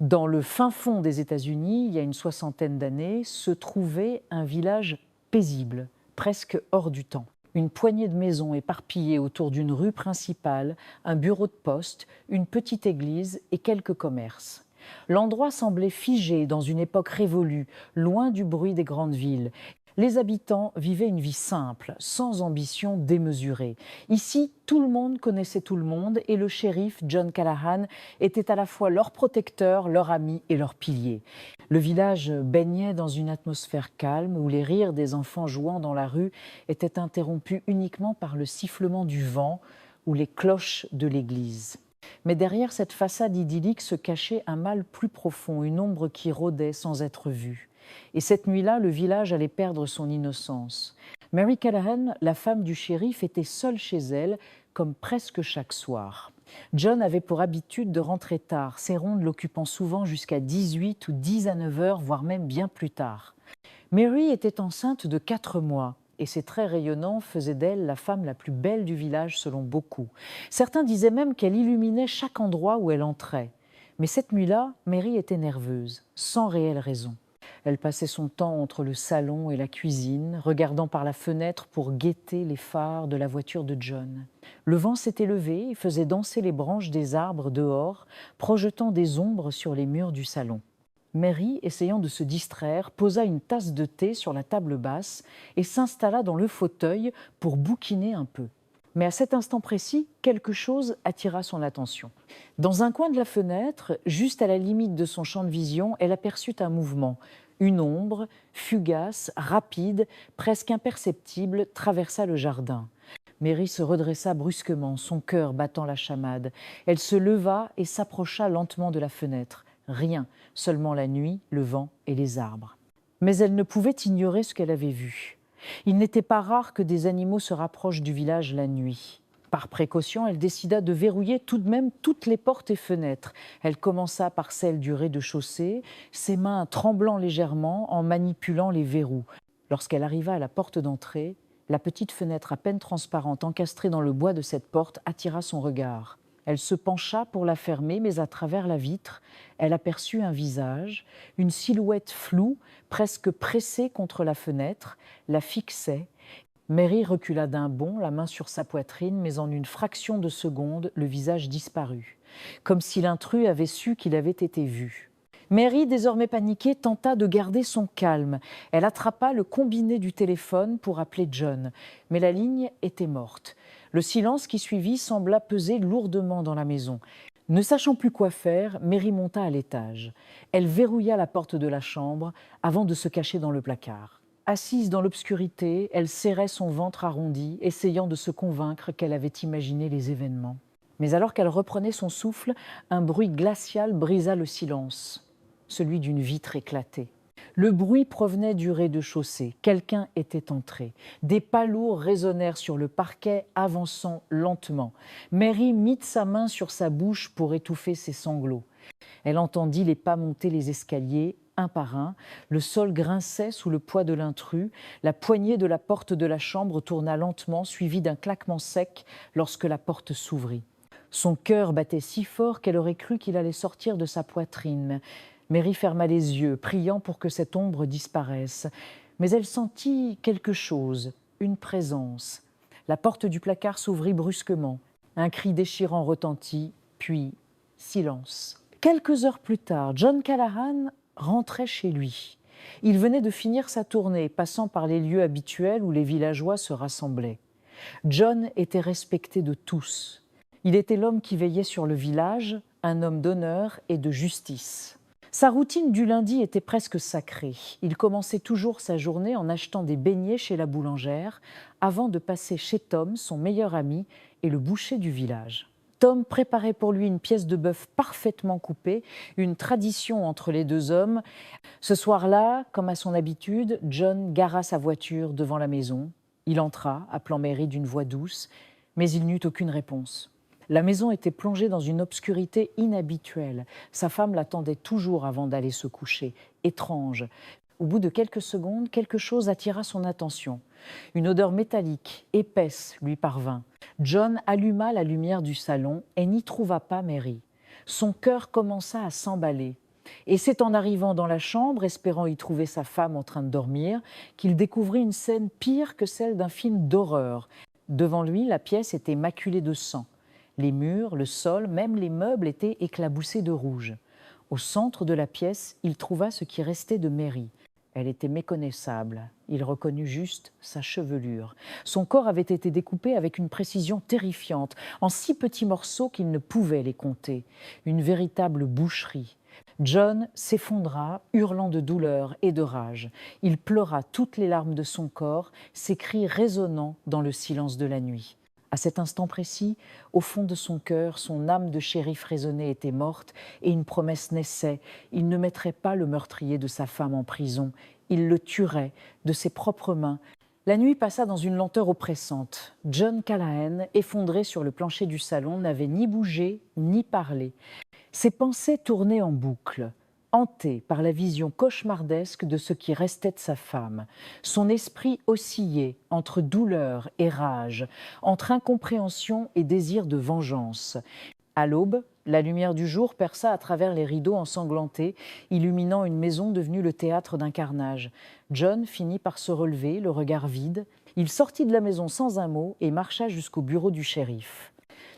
Dans le fin fond des États-Unis, il y a une soixantaine d'années, se trouvait un village paisible, presque hors du temps. Une poignée de maisons éparpillées autour d'une rue principale, un bureau de poste, une petite église et quelques commerces. L'endroit semblait figé dans une époque révolue, loin du bruit des grandes villes. Les habitants vivaient une vie simple, sans ambition démesurée. Ici, tout le monde connaissait tout le monde et le shérif John Callahan était à la fois leur protecteur, leur ami et leur pilier. Le village baignait dans une atmosphère calme où les rires des enfants jouant dans la rue étaient interrompus uniquement par le sifflement du vent ou les cloches de l'église. Mais derrière cette façade idyllique se cachait un mal plus profond, une ombre qui rôdait sans être vue. Et cette nuit-là, le village allait perdre son innocence. Mary Callahan, la femme du shérif, était seule chez elle, comme presque chaque soir. John avait pour habitude de rentrer tard, ses rondes l'occupant souvent jusqu'à 18 ou 10 à 9 heures, voire même bien plus tard. Mary était enceinte de 4 mois. Et ses traits rayonnants faisaient d'elle la femme la plus belle du village selon beaucoup. Certains disaient même qu'elle illuminait chaque endroit où elle entrait. Mais cette nuit-là, Mary était nerveuse, sans réelle raison. Elle passait son temps entre le salon et la cuisine, regardant par la fenêtre pour guetter les phares de la voiture de John. Le vent s'était levé et faisait danser les branches des arbres dehors, projetant des ombres sur les murs du salon. Mary, essayant de se distraire, posa une tasse de thé sur la table basse et s'installa dans le fauteuil pour bouquiner un peu. Mais à cet instant précis, quelque chose attira son attention. Dans un coin de la fenêtre, juste à la limite de son champ de vision, elle aperçut un mouvement. Une ombre, fugace, rapide, presque imperceptible, traversa le jardin. Mary se redressa brusquement, son cœur battant la chamade. Elle se leva et s'approcha lentement de la fenêtre. Rien, seulement la nuit, le vent et les arbres. Mais elle ne pouvait ignorer ce qu'elle avait vu. Il n'était pas rare que des animaux se rapprochent du village la nuit. Par précaution, elle décida de verrouiller tout de même toutes les portes et fenêtres. Elle commença par celle du rez-de-chaussée, ses mains tremblant légèrement en manipulant les verrous. Lorsqu'elle arriva à la porte d'entrée, la petite fenêtre à peine transparente encastrée dans le bois de cette porte attira son regard. Elle se pencha pour la fermer, mais à travers la vitre, elle aperçut un visage, une silhouette floue, presque pressée contre la fenêtre, la fixait. Mary recula d'un bond, la main sur sa poitrine, mais en une fraction de seconde, le visage disparut, comme si l'intrus avait su qu'il avait été vu. Mary, désormais paniquée, tenta de garder son calme. Elle attrapa le combiné du téléphone pour appeler John, mais la ligne était morte. Le silence qui suivit sembla peser lourdement dans la maison. Ne sachant plus quoi faire, Mary monta à l'étage. Elle verrouilla la porte de la chambre avant de se cacher dans le placard. Assise dans l'obscurité, elle serrait son ventre arrondi, essayant de se convaincre qu'elle avait imaginé les événements. Mais alors qu'elle reprenait son souffle, un bruit glacial brisa le silence, celui d'une vitre éclatée. Le bruit provenait du rez-de-chaussée. Quelqu'un était entré. Des pas lourds résonnèrent sur le parquet, avançant lentement. Mary mit sa main sur sa bouche pour étouffer ses sanglots. Elle entendit les pas monter les escaliers, un par un. Le sol grinçait sous le poids de l'intrus. La poignée de la porte de la chambre tourna lentement, suivie d'un claquement sec lorsque la porte s'ouvrit. Son cœur battait si fort qu'elle aurait cru qu'il allait sortir de sa poitrine. Mary ferma les yeux, priant pour que cette ombre disparaisse. Mais elle sentit quelque chose, une présence. La porte du placard s'ouvrit brusquement. Un cri déchirant retentit, puis silence. Quelques heures plus tard, John Callahan rentrait chez lui. Il venait de finir sa tournée, passant par les lieux habituels où les villageois se rassemblaient. John était respecté de tous. Il était l'homme qui veillait sur le village, un homme d'honneur et de justice. Sa routine du lundi était presque sacrée. Il commençait toujours sa journée en achetant des beignets chez la boulangère, avant de passer chez Tom, son meilleur ami, et le boucher du village. Tom préparait pour lui une pièce de bœuf parfaitement coupée, une tradition entre les deux hommes. Ce soir-là, comme à son habitude, John gara sa voiture devant la maison. Il entra, appelant Mary d'une voix douce, mais il n'eut aucune réponse. La maison était plongée dans une obscurité inhabituelle. Sa femme l'attendait toujours avant d'aller se coucher. Étrange. Au bout de quelques secondes, quelque chose attira son attention. Une odeur métallique, épaisse, lui parvint. John alluma la lumière du salon et n'y trouva pas Mary. Son cœur commença à s'emballer. Et c'est en arrivant dans la chambre, espérant y trouver sa femme en train de dormir, qu'il découvrit une scène pire que celle d'un film d'horreur. Devant lui, la pièce était maculée de sang. Les murs, le sol, même les meubles étaient éclaboussés de rouge. Au centre de la pièce, il trouva ce qui restait de Mary. Elle était méconnaissable. Il reconnut juste sa chevelure. Son corps avait été découpé avec une précision terrifiante, en si petits morceaux qu'il ne pouvait les compter. Une véritable boucherie. John s'effondra, hurlant de douleur et de rage. Il pleura toutes les larmes de son corps, ses cris résonnant dans le silence de la nuit. À cet instant précis, au fond de son cœur, son âme de shérif raisonnée était morte et une promesse naissait. Il ne mettrait pas le meurtrier de sa femme en prison. Il le tuerait de ses propres mains. La nuit passa dans une lenteur oppressante. John Callahan, effondré sur le plancher du salon, n'avait ni bougé ni parlé. Ses pensées tournaient en boucle. Hanté par la vision cauchemardesque de ce qui restait de sa femme. Son esprit oscillait entre douleur et rage, entre incompréhension et désir de vengeance. À l'aube, la lumière du jour perça à travers les rideaux ensanglantés, illuminant une maison devenue le théâtre d'un carnage. John finit par se relever, le regard vide. Il sortit de la maison sans un mot et marcha jusqu'au bureau du shérif.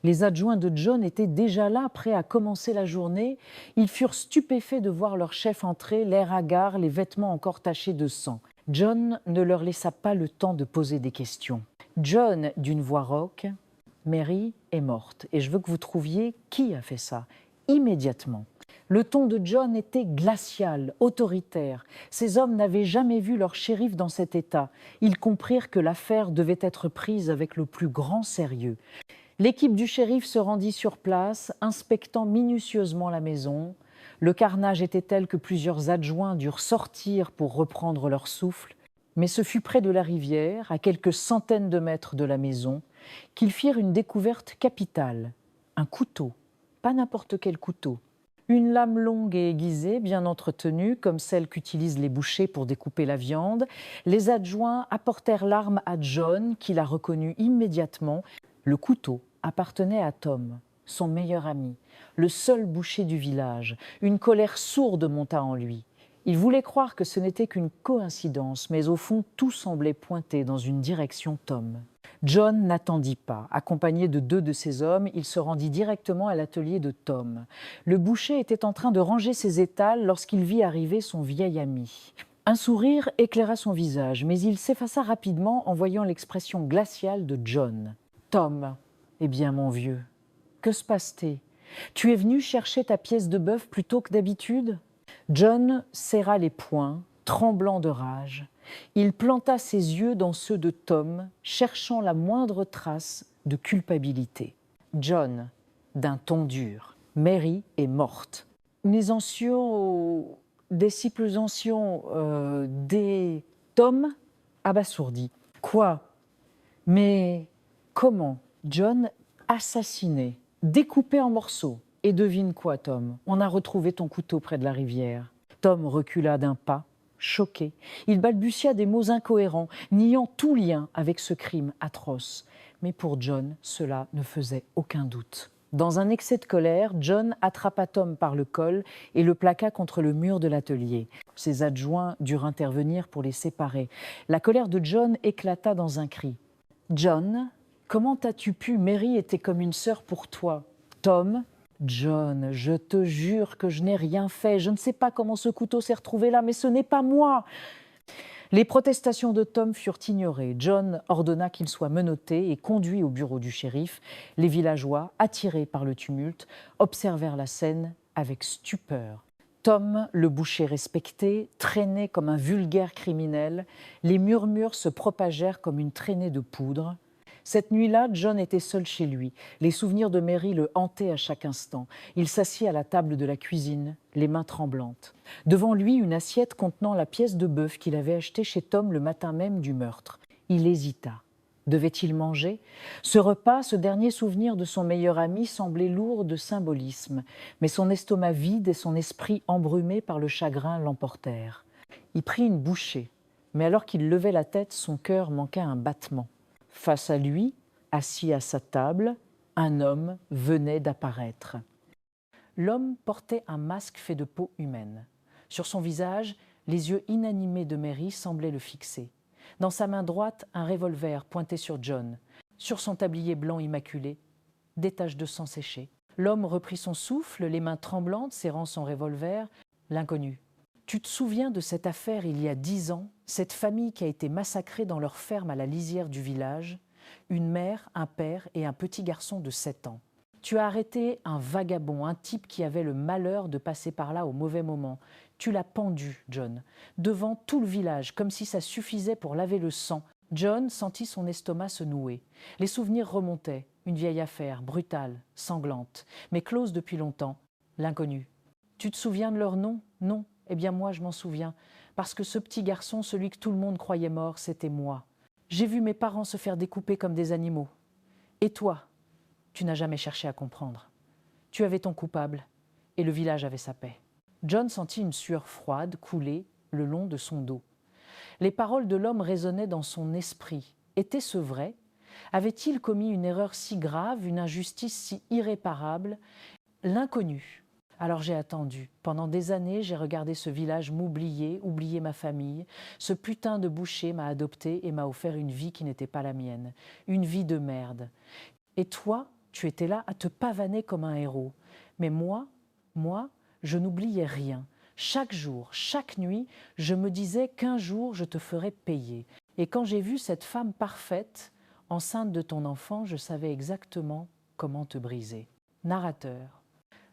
Les adjoints de John étaient déjà là, prêts à commencer la journée. Ils furent stupéfaits de voir leur chef entrer, l'air hagard, les vêtements encore tachés de sang. John ne leur laissa pas le temps de poser des questions. John, d'une voix rauque, « Mary est morte et je veux que vous trouviez qui a fait ça, immédiatement. » Le ton de John était glacial, autoritaire. Ces hommes n'avaient jamais vu leur shérif dans cet état. Ils comprirent que l'affaire devait être prise avec le plus grand sérieux. L'équipe du shérif se rendit sur place, inspectant minutieusement la maison. Le carnage était tel que plusieurs adjoints durent sortir pour reprendre leur souffle. Mais ce fut près de la rivière, à quelques centaines de mètres de la maison, qu'ils firent une découverte capitale. Un couteau, pas n'importe quel couteau. Une lame longue et aiguisée, bien entretenue, comme celle qu'utilisent les bouchers pour découper la viande. Les adjoints apportèrent l'arme à John, qui la reconnut immédiatement. Le couteau appartenait à Tom, son meilleur ami, le seul boucher du village. Une colère sourde monta en lui. Il voulait croire que ce n'était qu'une coïncidence, mais au fond, tout semblait pointer dans une direction Tom. John n'attendit pas. Accompagné de 2 de ses hommes, il se rendit directement à l'atelier de Tom. Le boucher était en train de ranger ses étals lorsqu'il vit arriver son vieil ami. Un sourire éclaira son visage, mais il s'effaça rapidement en voyant l'expression glaciale de John. « Tom, eh bien mon vieux, que se passe-t-il? Tu es venu chercher ta pièce de bœuf plus tôt que d'habitude ?» John serra les poings, tremblant de rage. Il planta ses yeux dans ceux de Tom, cherchant la moindre trace de culpabilité. John, d'un ton dur, « Mary est morte. Les anciens, disciples anciens des Tom abasourdi. Quoi? Mais comment? John assassiné, découpé en morceaux. Et devine quoi, Tom? On a retrouvé ton couteau près de la rivière. Tom recula d'un pas, choqué. Il balbutia des mots incohérents, niant tout lien avec ce crime atroce. Mais pour John, cela ne faisait aucun doute. Dans un excès de colère, John attrapa Tom par le col et le plaqua contre le mur de l'atelier. Ses adjoints durent intervenir pour les séparer. La colère de John éclata dans un cri. « John, comment as-tu pu? Mary était comme une sœur pour toi. » Tom, « John, je te jure que je n'ai rien fait. Je ne sais pas comment ce couteau s'est retrouvé là, mais ce n'est pas moi. » Les protestations de Tom furent ignorées. John ordonna qu'il soit menotté et conduit au bureau du shérif. Les villageois, attirés par le tumulte, observèrent la scène avec stupeur. Tom, le boucher respecté, traînait comme un vulgaire criminel. Les murmures se propagèrent comme une traînée de poudre. Cette nuit-là, John était seul chez lui. Les souvenirs de Mary le hantaient à chaque instant. Il s'assit à la table de la cuisine, les mains tremblantes. Devant lui, une assiette contenant la pièce de bœuf qu'il avait achetée chez Tom le matin même du meurtre. Il hésita. Devait-il manger? Ce repas, ce dernier souvenir de son meilleur ami, semblait lourd de symbolisme. Mais son estomac vide et son esprit embrumé par le chagrin l'emportèrent. Il prit une bouchée, mais alors qu'il levait la tête, son cœur manqua un battement. Face à lui, assis à sa table, un homme venait d'apparaître. L'homme portait un masque fait de peau humaine. Sur son visage, les yeux inanimés de Mary semblaient le fixer. Dans sa main droite, un revolver pointé sur John. Sur son tablier blanc immaculé, des taches de sang séchées. L'homme reprit son souffle, les mains tremblantes, serrant son revolver. L'inconnu. Tu te souviens de cette affaire il y a 10 ans, cette famille qui a été massacrée dans leur ferme à la lisière du village, une mère, un père et un petit garçon de 7 ans. Tu as arrêté un vagabond, un type qui avait le malheur de passer par là au mauvais moment. Tu l'as pendu, John, devant tout le village, comme si ça suffisait pour laver le sang. John sentit son estomac se nouer. Les souvenirs remontaient. Une vieille affaire, brutale, sanglante, mais close depuis longtemps. L'inconnu. Tu te souviens de leur nom? Non. Eh bien moi, je m'en souviens. Parce que ce petit garçon, celui que tout le monde croyait mort, c'était moi. J'ai vu mes parents se faire découper comme des animaux. Et toi, tu n'as jamais cherché à comprendre. Tu avais ton coupable, et le village avait sa paix. John sentit une sueur froide couler le long de son dos. Les paroles de l'homme résonnaient dans son esprit. Était-ce vrai? Avait-il commis une erreur si grave, une injustice si irréparable? L'inconnu. Alors j'ai attendu. Pendant des années, j'ai regardé ce village m'oublier, oublier ma famille. Ce putain de boucher m'a adopté et m'a offert une vie qui n'était pas la mienne. Une vie de merde. Et toi, tu étais là à te pavaner comme un héros. Mais moi, je n'oubliais rien. Chaque jour, chaque nuit, je me disais qu'un jour, je te ferais payer. Et quand j'ai vu cette femme parfaite, enceinte de ton enfant, je savais exactement comment te briser. Narrateur.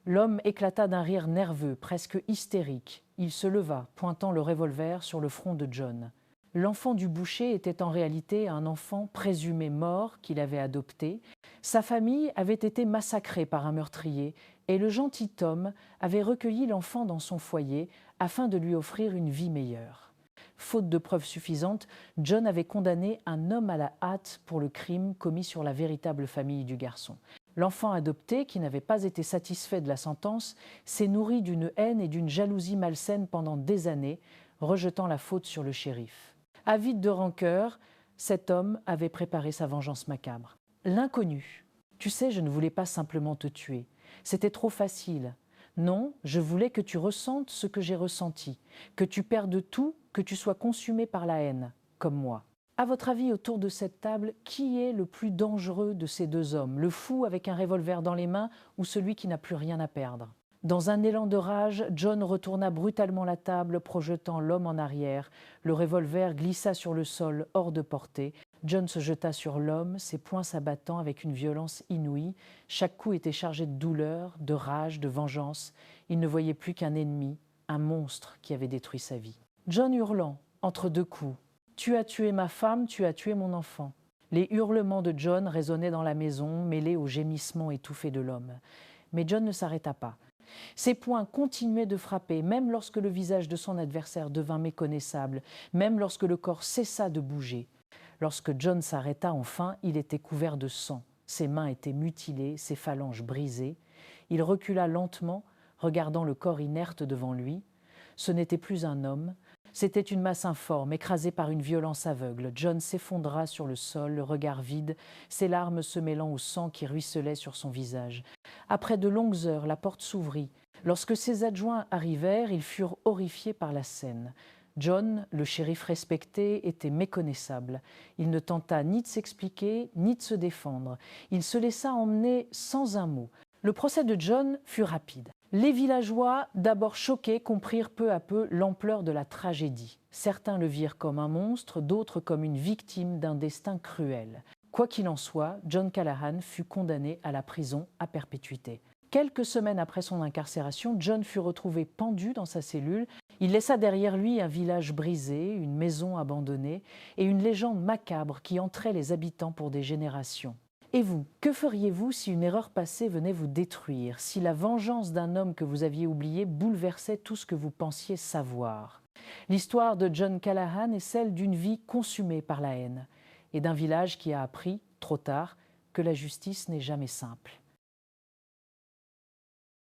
L'homme éclata d'un rire nerveux, presque hystérique. Il se leva, pointant le revolver sur le front de John. L'enfant du boucher était en réalité un enfant présumé mort qu'il avait adopté. Sa famille avait été massacrée par un meurtrier et le gentil Tom avait recueilli l'enfant dans son foyer afin de lui offrir une vie meilleure. Faute de preuves suffisantes, John avait condamné un homme à la hâte pour le crime commis sur la véritable famille du garçon. L'enfant adopté, qui n'avait pas été satisfait de la sentence, s'est nourri d'une haine et d'une jalousie malsaine pendant des années, rejetant la faute sur le shérif. Avide de rancœur, cet homme avait préparé sa vengeance macabre. L'inconnu. Tu sais, je ne voulais pas simplement te tuer. C'était trop facile. Non, je voulais que tu ressentes ce que j'ai ressenti, que tu perdes tout, que tu sois consumé par la haine, comme moi. À votre avis, autour de cette table, qui est le plus dangereux de ces deux hommes? Le fou avec un revolver dans les mains ou celui qui n'a plus rien à perdre? Dans un élan de rage, John retourna brutalement la table, projetant l'homme en arrière. Le revolver glissa sur le sol, hors de portée. John se jeta sur l'homme, ses poings s'abattant avec une violence inouïe. Chaque coup était chargé de douleur, de rage, de vengeance. Il ne voyait plus qu'un ennemi, un monstre qui avait détruit sa vie. John hurlant, entre deux coups. « Tu as tué ma femme, tu as tué mon enfant ». Les hurlements de John résonnaient dans la maison, mêlés aux gémissements étouffés de l'homme. Mais John ne s'arrêta pas. Ses poings continuaient de frapper, même lorsque le visage de son adversaire devint méconnaissable, même lorsque le corps cessa de bouger. Lorsque John s'arrêta enfin, il était couvert de sang. Ses mains étaient mutilées, ses phalanges brisées. Il recula lentement, regardant le corps inerte devant lui. Ce n'était plus un homme. C'était une masse informe, écrasée par une violence aveugle. John s'effondra sur le sol, le regard vide, ses larmes se mêlant au sang qui ruisselait sur son visage. Après de longues heures, la porte s'ouvrit. Lorsque ses adjoints arrivèrent, ils furent horrifiés par la scène. John, le shérif respecté, était méconnaissable. Il ne tenta ni de s'expliquer, ni de se défendre. Il se laissa emmener sans un mot. Le procès de John fut rapide. Les villageois, d'abord choqués, comprirent peu à peu l'ampleur de la tragédie. Certains le virent comme un monstre, d'autres comme une victime d'un destin cruel. Quoi qu'il en soit, John Callahan fut condamné à la prison à perpétuité. Quelques semaines après son incarcération, John fut retrouvé pendu dans sa cellule. Il laissa derrière lui un village brisé, une maison abandonnée et une légende macabre qui hanterait les habitants pour des générations. Et vous, que feriez-vous si une erreur passée venait vous détruire, si la vengeance d'un homme que vous aviez oublié bouleversait tout ce que vous pensiez savoir? L'histoire de John Callahan est celle d'une vie consumée par la haine et d'un village qui a appris, trop tard, que la justice n'est jamais simple.